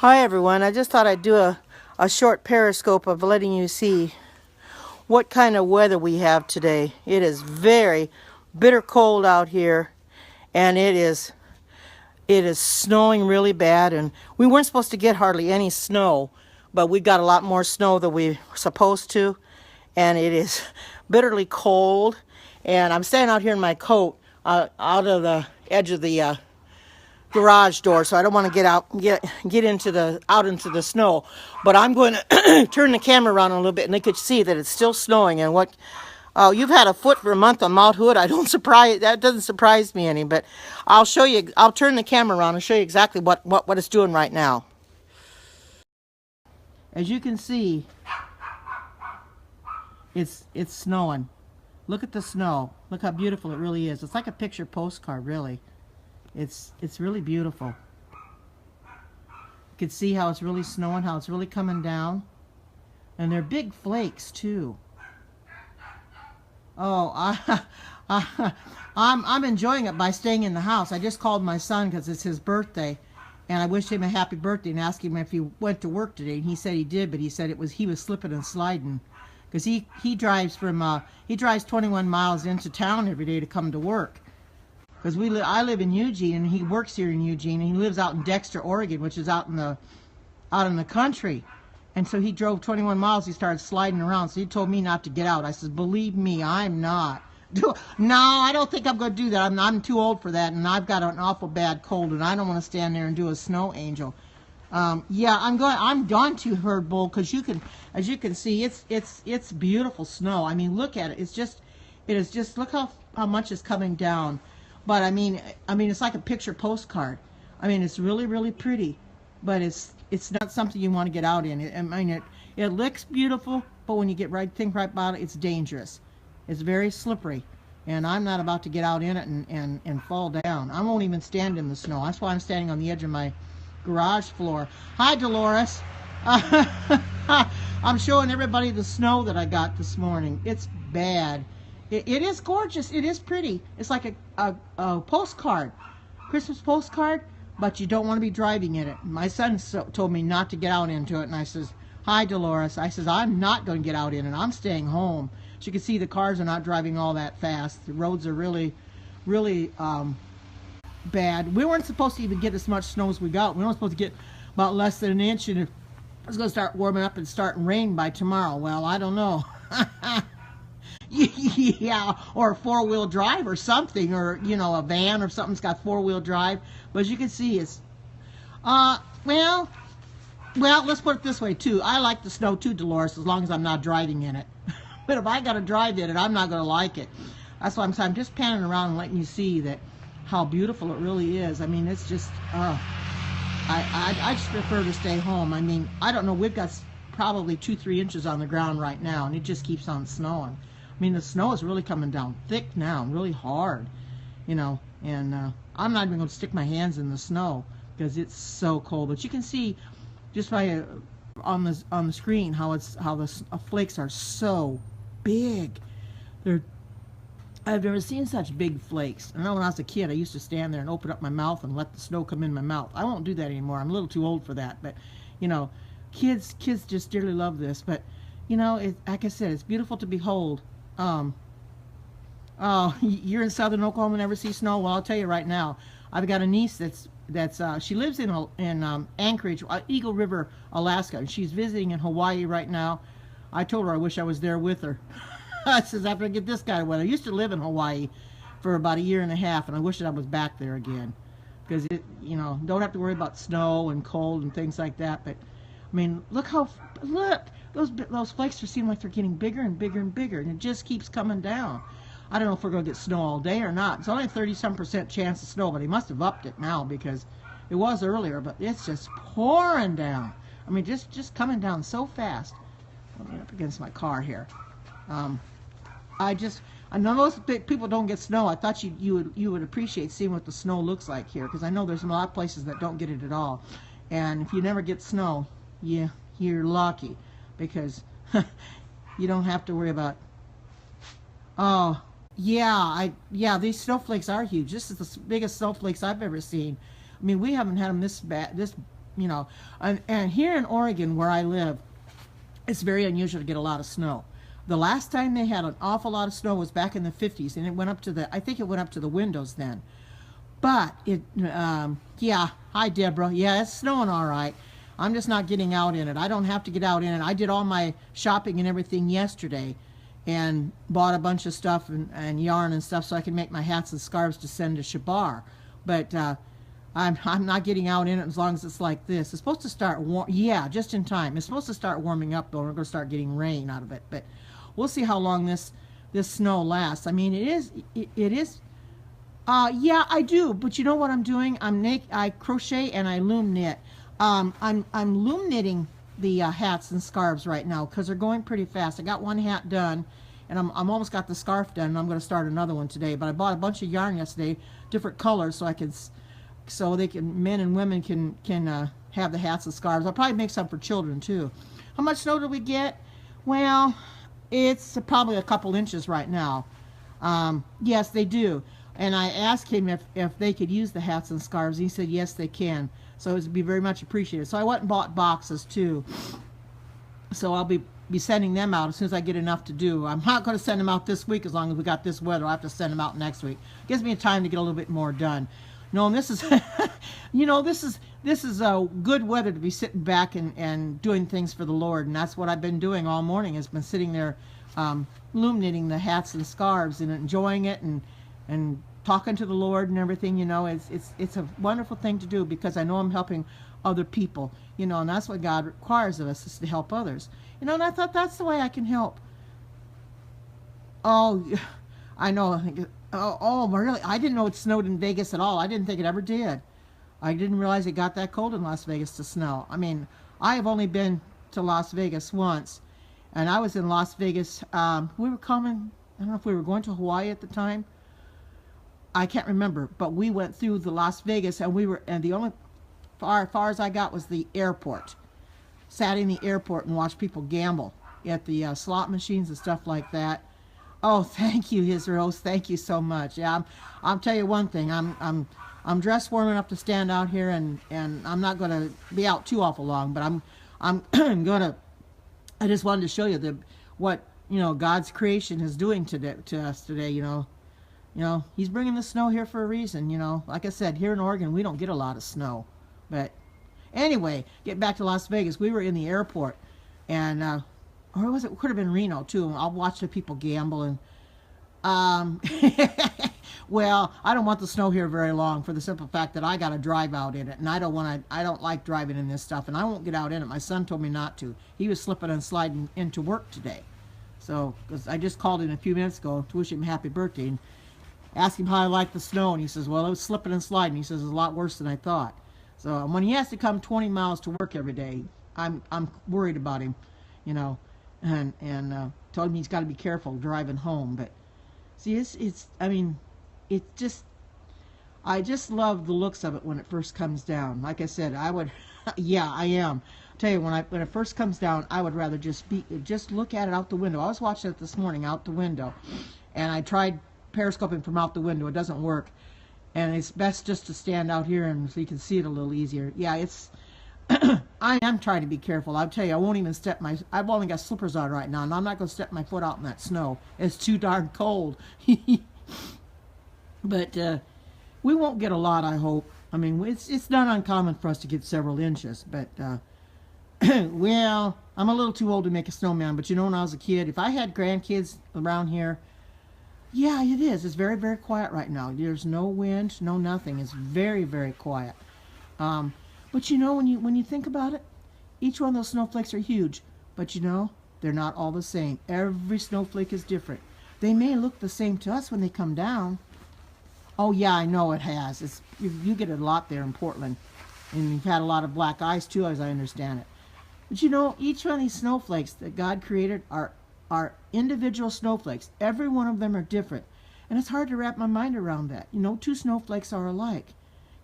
Hi everyone, I just thought I'd do a short periscope of letting you see what kind of weather we have today. It is very bitter cold out here, and it is snowing really bad, and we weren't supposed to get hardly any snow, but we got a lot more snow than we were supposed to, and it is bitterly cold. And I'm standing out here in my coat out of the edge of the garage door, so I don't want to get into the snow. But I'm going to turn the camera around a little bit, and they could see that it's still snowing. And what you've had a foot for a month on Mount Hood. That doesn't surprise me any. But I'll show you. I'll turn the camera around and show you exactly what it's doing right now. As you can see, it's snowing. Look at the snow. Look how beautiful it really is. It's like a picture postcard, really. It's really beautiful. You can see how it's really snowing, how it's really coming down. And they're big flakes too. Oh, I'm enjoying it by staying in the house. I just called my son because it's his birthday, and I wished him a happy birthday and asked him if he went to work today. And he said he did, but he said he was slipping and sliding because he drives 21 miles into town every day to come to work. Because I live in Eugene, and he works here in Eugene, and he lives out in Dexter, Oregon, which is out in the country. And so he drove 21 miles. He started sliding around. So he told me not to get out. I said, believe me, I'm not. No, I don't think I'm going to do that. I'm too old for that, and I've got an awful bad cold, and I don't want to stand there and do a snow angel. Yeah, I'm going to Herd Bull because as you can see, it's beautiful snow. I mean, look at it. It is just look how much is coming down. But I mean, it's like a picture postcard. I mean, it's really, really pretty, but it's not something you want to get out in. It looks beautiful, but when you think right about it, it's dangerous. It's very slippery, and I'm not about to get out in it and fall down. I won't even stand in the snow. That's why I'm standing on the edge of my garage floor. Hi, Dolores. I'm showing everybody the snow that I got this morning. It's bad. It is gorgeous. It is pretty. It's like a postcard, Christmas postcard, but you don't want to be driving in it. My son told me not to get out into it, and I says, hi, Dolores. I says, I'm not going to get out in it. I'm staying home. As you can see, the cars are not driving all that fast. The roads are really, really bad. We weren't supposed to even get as much snow as we got. We weren't supposed to get about less than an inch, and it's going to start warming up and starting rain by tomorrow. Well, I don't know. Yeah, or a four-wheel drive or something, or a van or something's got four-wheel drive. But as you can see, it's well, let's put it this way too. I like the snow too, Dolores, as long as I'm not driving in it. But if I got to drive in it, I'm not going to like it. That's why I'm just panning around and letting you see how beautiful it really is. I mean, it's just I just prefer to stay home. I mean, I don't know. We've got probably 2-3 inches on the ground right now, and it just keeps on snowing. I mean, the snow is really coming down thick now, really hard, and I'm not even going to stick my hands in the snow because it's so cold. But you can see just by on the screen how the flakes are so big. I've never seen such big flakes. I know when I was a kid, I used to stand there and open up my mouth and let the snow come in my mouth. I won't do that anymore. I'm a little too old for that. But kids just dearly love this. But like I said, it's beautiful to behold. Oh, you're in southern Oklahoma and never see snow? Well, I'll tell you right now. I've got a niece that's she lives in Anchorage, Eagle River, Alaska, and she's visiting in Hawaii right now. I told her I wish I was there with her. I says, after I get this kind of weather. I used to live in Hawaii for about 1.5 years, and I wish that I was back there again. Because don't have to worry about snow and cold and things like that. But I mean, look those flakes seem like they're getting bigger and bigger and bigger, and it just keeps coming down. I don't know if we're going to get snow all day or not. It's only a 30-some% chance of snow, but he must have upped it now because it was earlier, but it's just pouring down. I mean, just coming down so fast. Let me up against my car here. I know most people don't get snow. I thought you would appreciate seeing what the snow looks like here, because I know there's a lot of places that don't get it at all. And if you never get snow, you're lucky, because you don't have to worry about. Oh yeah, these snowflakes are huge. This is the biggest snowflakes I've ever seen. I mean, we haven't had them this you know. And here in Oregon, where I live, it's very unusual to get a lot of snow. The last time they had an awful lot of snow was back in the 50s, and it went up to the, I think it went up to the windows then. But yeah, hi Deborah. Yeah, it's snowing all right. I'm just not getting out in it. I don't have to get out in it. I did all my shopping and everything yesterday and bought a bunch of stuff and yarn and stuff so I can make my hats and scarves to send to Shabar. But I'm not getting out in it as long as it's like this. It's supposed to start yeah, just in time. It's supposed to start warming up though. We're going to start getting rain out of it. But we'll see how long this snow lasts. I mean, it is yeah, I do. But you know what I'm doing? I crochet and I loom knit. I'm loom knitting the hats and scarves right now because they're going pretty fast. I got one hat done, and I'm almost got the scarf done, and I'm going to start another one today. But I bought a bunch of yarn yesterday, different colors, so they can, men and women can have the hats and scarves. I'll probably make some for children too. How much snow did we get? Well, it's probably a couple inches right now. Yes, they do. And I asked him if they could use the hats and scarves. He said yes, they can. So it would be very much appreciated. So I went and bought boxes too. So I'll be sending them out as soon as I get enough to do. I'm not going to send them out this week as long as we got this weather. I'll have to send them out next week. Gives me time to get a little bit more done. No, and this is, you know, this is a good weather to be sitting back and doing things for the Lord. And that's what I've been doing all morning. Has been sitting there loom knitting the hats and scarves and enjoying it and talking to the Lord and everything. You know, it's a wonderful thing to do because I know I'm helping other people, you know, and that's what God requires of us, is to help others. You know, and I thought that's the way I can help. Oh, I know. Oh, really? I didn't know it snowed in Vegas at all. I didn't think it ever did. I didn't realize it got that cold in Las Vegas to snow. I mean, I have only been to Las Vegas once, and I was in Las Vegas. We were coming, I don't know if we were going to Hawaii at the time. I can't remember, but we went through the Las Vegas, and the only far as I got was the airport. Sat in the airport and watched people gamble at the slot machines and stuff like that. Oh, thank you, Israel. Thank you so much. Yeah, I'll tell you one thing. I'm dressed warm enough to stand out here, and I'm not going to be out too awful long. But I'm gonna. I just wanted to show you what, you know, God's creation is doing to us today. You know, He's bringing the snow here for a reason. You know, like I said, here in Oregon we don't get a lot of snow. But anyway, get back to Las Vegas. We were in the airport, and or was it, could have been Reno too. I'll watch the people gamble, and well, I don't want the snow here very long for the simple fact that I got to drive out in it, and I don't like driving in this stuff, and I won't get out in it. My son told me not to. He was slipping and sliding into work today, so because I just called him a few minutes ago to wish him happy birthday and ask him how I like the snow, and he says, well, it was slipping and sliding. He says it's a lot worse than I thought. So when he has to come 20 miles to work every day, I'm worried about him, you know, and told him he's got to be careful driving home. But see, I mean, I just love the looks of it when it first comes down. Like I said, I would, yeah, I am. I'll tell you, when it first comes down, I would rather just look at it out the window. I was watching it this morning out the window, and I tried periscoping from out the window. It doesn't work. And it's best just to stand out here and so you can see it a little easier. Yeah, it's I am trying to be careful. I'll tell you, I won't even I've only got slippers on right now, and I'm not going to step my foot out in that snow. It's too darn cold. But we won't get a lot, I hope. I mean, it's not uncommon for us to get several inches, but well, I'm a little too old to make a snowman, but you know, when I was a kid, if I had grandkids around here, yeah, it is. It's very, very quiet right now. There's no wind, no nothing. It's very, very quiet. But you know, when you think about it, each one of those snowflakes are huge. But you know, they're not all the same. Every snowflake is different. They may look the same to us when they come down. Oh yeah, I know it has. You get it a lot there in Portland, and you've had a lot of black ice too, as I understand it. But you know, each one of these snowflakes that God created are individual snowflakes. Every one of them are different, and it's hard to wrap my mind around that. You know, two snowflakes are alike.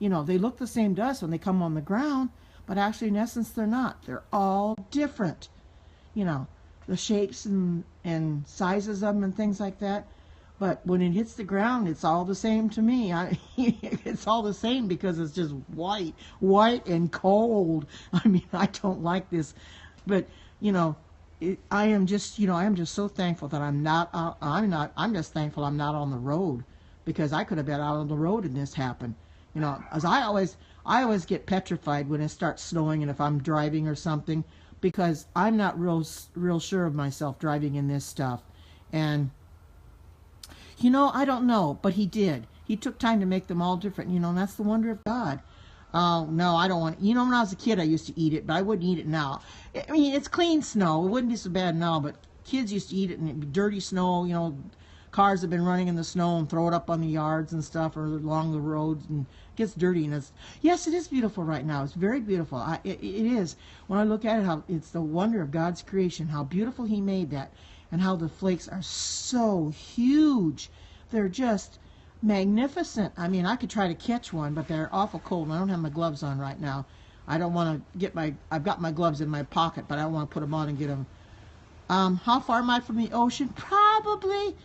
You know, they look the same to us when they come on the ground, but actually in essence they're not. They're all different. You know, the shapes and sizes of them and things like that. But when it hits the ground, it's all the same to me. It's all the same because it's just white and cold. I mean, I don't like this, but I am just, I am just so thankful that I'm not. I'm just thankful I'm not on the road, because I could have been out on the road and this happened. As I always get petrified when it starts snowing, and if I'm driving or something, because I'm not real sure of myself driving in this stuff, and. I don't know, but he did. He took time to make them all different, and that's the wonder of God. Oh, no, I don't want when I was a kid, I used to eat it, but I wouldn't eat it now. I mean, it's clean snow. It wouldn't be so bad now, but kids used to eat it, and it'd be dirty snow. Cars have been running in the snow and throw it up on the yards and stuff, or along the roads, and it gets dirty. And yes, it is beautiful right now. It's very beautiful. It is. When I look at it, how it's the wonder of God's creation, how beautiful He made that. And how the flakes are so huge. They're just magnificent. I mean, I could try to catch one, but they're awful cold, and I don't have my gloves on right now. I don't want to get I've got my gloves in my pocket, but I don't want to put them on and get them. How far am I from the ocean? Probably,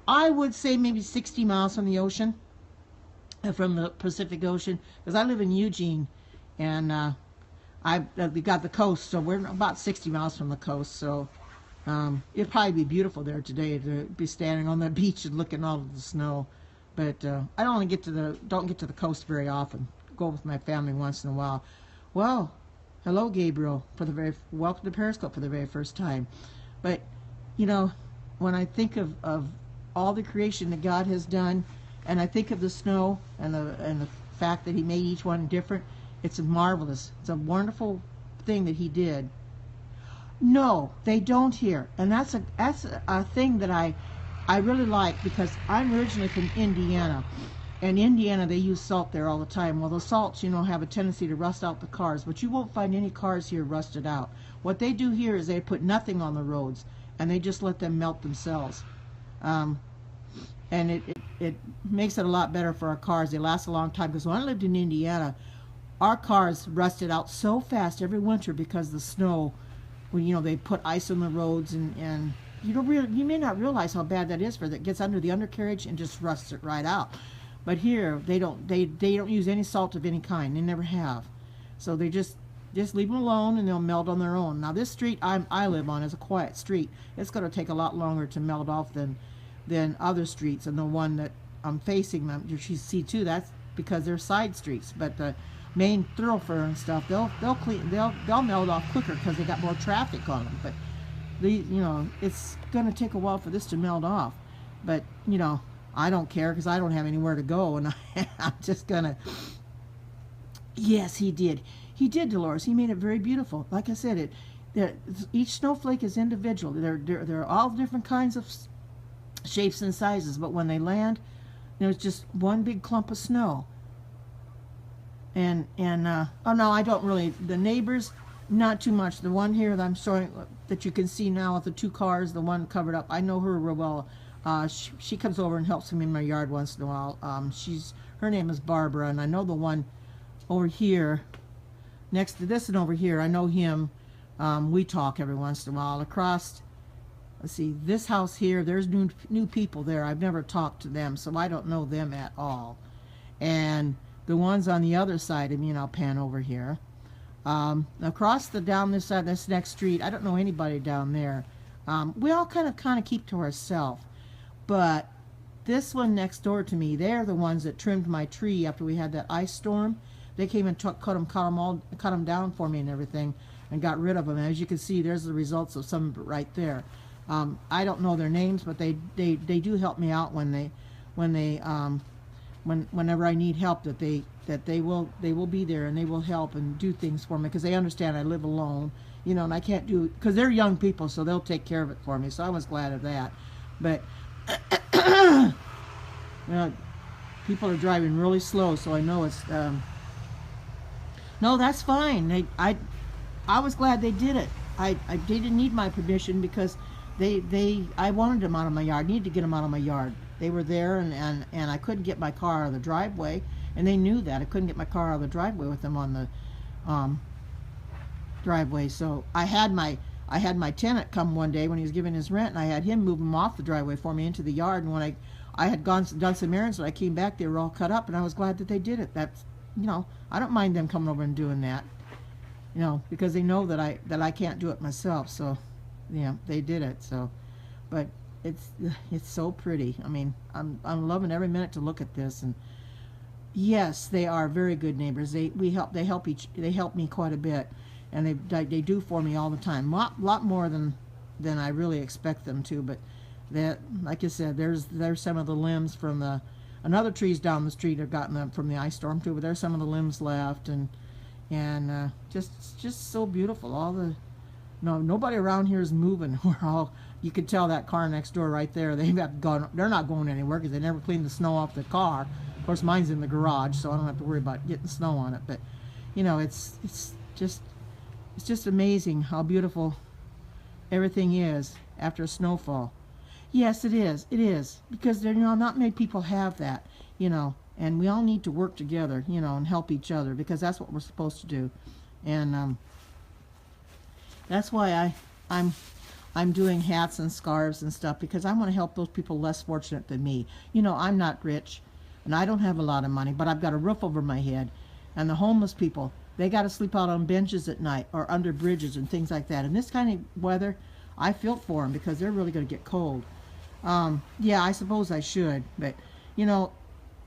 I would say maybe 60 miles from the ocean, from the Pacific Ocean, because I live in Eugene, and we got the coast, so we're about 60 miles from the coast, so... it'd probably be beautiful there today to be standing on the beach and looking all of the snow, but I don't get to the coast very often. Go with my family once in a while. Well, hello Gabriel, welcome to Periscope for the very first time. But when I think of all the creation that God has done, and I think of the snow and the fact that He made each one different, it's marvelous. It's a wonderful thing that He did. No, they don't here, and that's a thing that I really like, because I'm originally from Indiana, and Indiana, they use salt there all the time. Well, the salts, have a tendency to rust out the cars, but you won't find any cars here rusted out. What they do here is they put nothing on the roads, and they just let them melt themselves, and it makes it a lot better for our cars. They last a long time, because when I lived in Indiana, our cars rusted out so fast every winter because the snow. When they put ice on the roads, and you may not realize how bad that is for that. It gets under the undercarriage and just rusts it right out. But here they don't use any salt of any kind. They never have. So they just leave them alone, and they'll melt on their own. Now this street I live on is a quiet street. It's going to take a lot longer to melt off than other streets, and the one that I'm facing, you see too, that's because they're side streets. But the main thoroughfare and stuff, they'll melt off quicker because they got more traffic on them. But it's going to take a while for this to melt off. But I don't care, because I don't have anywhere to go, and I'm just gonna. Yes, He did, Dolores. He made it very beautiful. Like I said, each snowflake is individual. They're all different kinds of shapes and sizes, but when they land, there's just one big clump of snow. And oh no, I don't really. The neighbors, not too much. The one here that I'm showing, that you can see now with the two cars, the one covered up, I know her real well. She comes over and helps me in my yard once in a while. Her name is Barbara, and I know the one over here, next to this and over here, I know him. We talk every once in a while. Across, let's see, this house here, there's new people there. I've never talked to them, so I don't know them at all. And the ones on the other side of me, and I'll pan over here. Across down this side, this next street, I don't know anybody down there. We all kind of keep to ourselves. But this one next door to me, they're the ones that trimmed my tree after we had that ice storm. They came and cut them down for me and everything, and got rid of them. And as you can see, there's the results of some of it right there. I don't know their names, but they do help me out whenever I need help, that they will be there, and they will help and do things for me, because they understand I live alone, and I can't do, because they're young people, so they'll take care of it for me. So I was glad of that. But people are driving really slow, so I know it's no, that's fine. I was glad they did it. They didn't need my permission, because I wanted them out of my yard. I needed to get them out of my yard. They were there, and I couldn't get my car out of the driveway, and they knew that. I couldn't get my car out of the driveway with them on the driveway. So I had my tenant come one day when he was giving his rent, and I had him move him off the driveway for me into the yard. And when I had done some errands, and I came back. They were all cut up, and I was glad that they did it. That's, I don't mind them coming over and doing that, because they know that I can't do it myself. So, yeah, they did it. So, but it's so pretty. I mean, I'm loving every minute to look at this. And yes, they are very good neighbors. They help me quite a bit, and they do for me all the time. Lot more than I really expect them to. But that, like I said, there's some of the limbs from another trees down the street have gotten them from the ice storm too. But there's some of the limbs left, and just so beautiful. Nobody around here is moving. You could tell that car next door right there. They're not going anywhere because they never cleaned the snow off the car. Of course, mine's in the garage, so I don't have to worry about getting snow on it. But it's just amazing how beautiful everything is after a snowfall. Yes, it is. It is, because not many people have that, and we all need to work together, and help each other, because that's what we're supposed to do. And that's why I'm doing hats and scarves and stuff, because I want to help those people less fortunate than me. I'm not rich, and I don't have a lot of money, but I've got a roof over my head. And the homeless people, they got to sleep out on benches at night or under bridges and things like that. In this kind of weather, I feel for them, because they're really going to get cold. Yeah, I suppose I should, but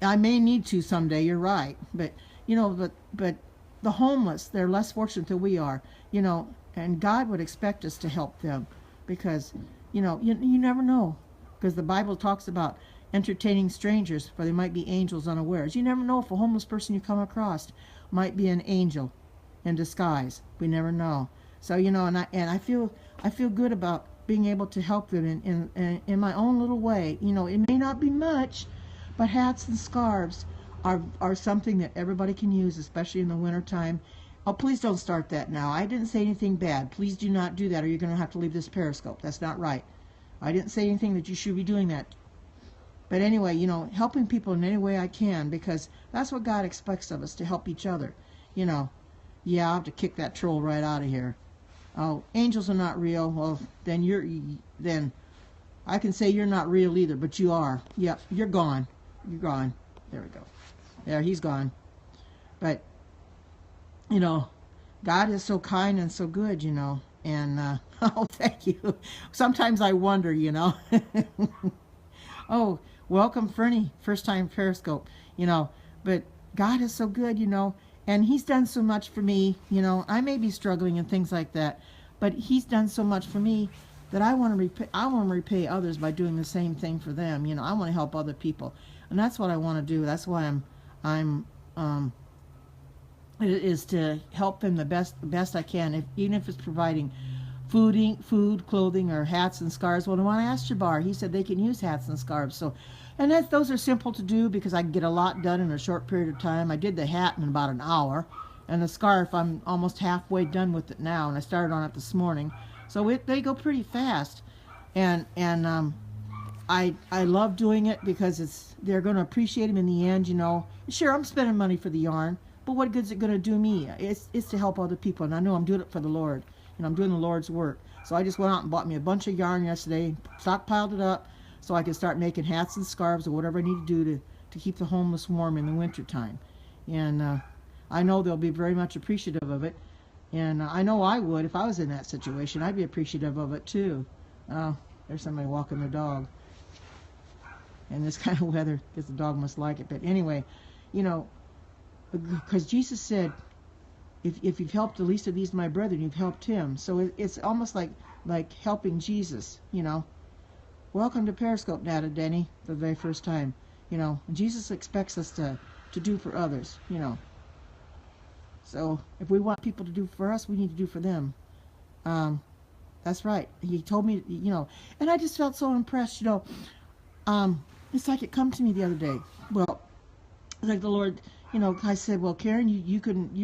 I may need to someday. You're right, but but the homeless, they're less fortunate than we are, and God would expect us to help them, because you never know, because the Bible talks about entertaining strangers, for they might be angels unawares. You never know if a homeless person you come across might be an angel in disguise. We never know. So and I feel good about being able to help them in my own little way. It may not be much, but hats and scarves are something that everybody can use, especially in the winter time. Oh, please don't start that now. I didn't say anything bad. Please do not do that, or you're going to have to leave this Periscope. That's not right. I didn't say anything that you should be doing that. But anyway, helping people in any way I can, because that's what God expects of us, to help each other. Yeah, I'll have to kick that troll right out of here. Oh, angels are not real. Well, then I can say you're not real either, but you are. Yep, you're gone. You're gone. There we go. There, he's gone. But God is so kind and so good, and oh, thank you. Sometimes I wonder, Oh, welcome, Fernie, first time Periscope, but God is so good, and he's done so much for me. I may be struggling and things like that, but he's done so much for me that I want to repay others by doing the same thing for them. I want to help other people, and that's what I want to do. That's why I'm is to help them the best I can, even if it's providing food, clothing, or hats and scarves. Well, when I asked Jabbar, he said they can use hats and scarves. So, and those are simple to do, because I can get a lot done in a short period of time. I did the hat in about an hour, and the scarf, I'm almost halfway done with it now, and I started on it this morning. So they go pretty fast, and I love doing it, because they're going to appreciate them in the end. Sure, I'm spending money for the yarn, but what good is it going to do me? It's to help other people, and I know I'm doing it for the Lord. I'm doing the Lord's work. So I just went out and bought me a bunch of yarn yesterday, stockpiled it up, so I could start making hats and scarves or whatever I need to do to keep the homeless warm in the winter time. And I know they'll be very much appreciative of it. And I know I would if I was in that situation. I'd be appreciative of it too. There's somebody walking their dog in this kind of weather, because the dog must like it. But anyway, because Jesus said, if you've helped the least of these my brethren, you've helped him. So it's almost like helping Jesus. Welcome to Periscope, Nata Denny, for the very first time. Jesus expects us to do for others. So if we want people to do for us, we need to do for them. That's right. He told me, and I just felt so impressed. It's like it come to me the other day. Well, like the Lord. I said, well, Karen, you could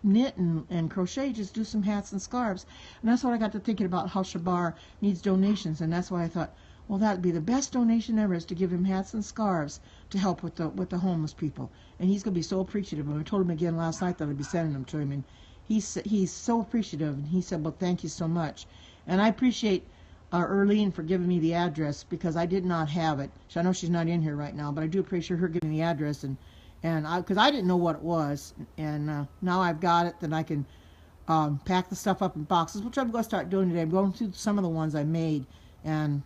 knit and crochet, just do some hats and scarves. And that's what I got to thinking about, how Shabar needs donations. And that's why I thought, well, that would be the best donation ever, is to give him hats and scarves to help with the homeless people. And he's going to be so appreciative. And I told him again last night that I'd be sending them to him. And he's so appreciative. And he said, well, thank you so much. And I appreciate Erlene for giving me the address, because I did not have it. I know she's not in here right now, but I do appreciate her giving me the address, and because I didn't know what it was, and now I've got it. Then I can pack the stuff up in boxes, which I'm going to start doing today. I'm going through some of the ones I made, and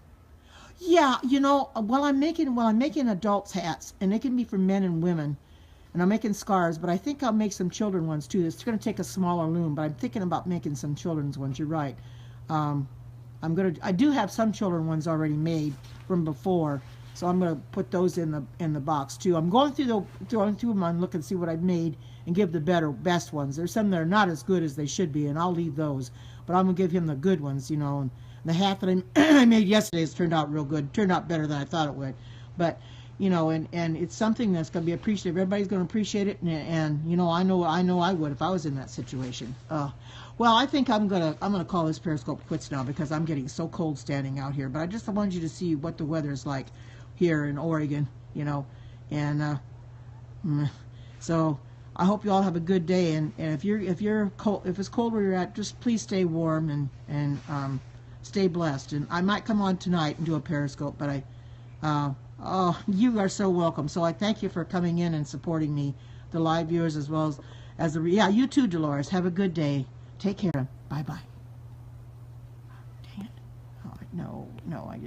yeah, you know, while I'm making adults hats, and they can be for men and women, and I'm making scarves, but I think I'll make some children ones too. It's going to take a smaller loom, but I'm thinking about making some children's ones. You're right. I do have some children ones already made from before, so I'm gonna put those in the box too. I'm going through them and look and see what I've made and give the best ones. There's some that are not as good as they should be, and I'll leave those. But I'm gonna give him the good ones, you know. And the hat that I made yesterday has turned out real good. Turned out better than I thought it would. But you know, and it's something that's gonna be appreciated. Everybody's gonna appreciate it, and you know, I know I would if I was in that situation. Well, I think I'm gonna call this Periscope quits now, because I'm getting so cold standing out here. But I just wanted you to see what the weather is like here in Oregon, you know, and so I hope you all have a good day. And if it's cold where you're at, just please stay warm and stay blessed. And I might come on tonight and do a Periscope, but oh, you are so welcome. So I thank you for coming in and supporting me, the live viewers as well as you too, Dolores. Have a good day. Take care. Bye-bye. Dang it. Oh, no, I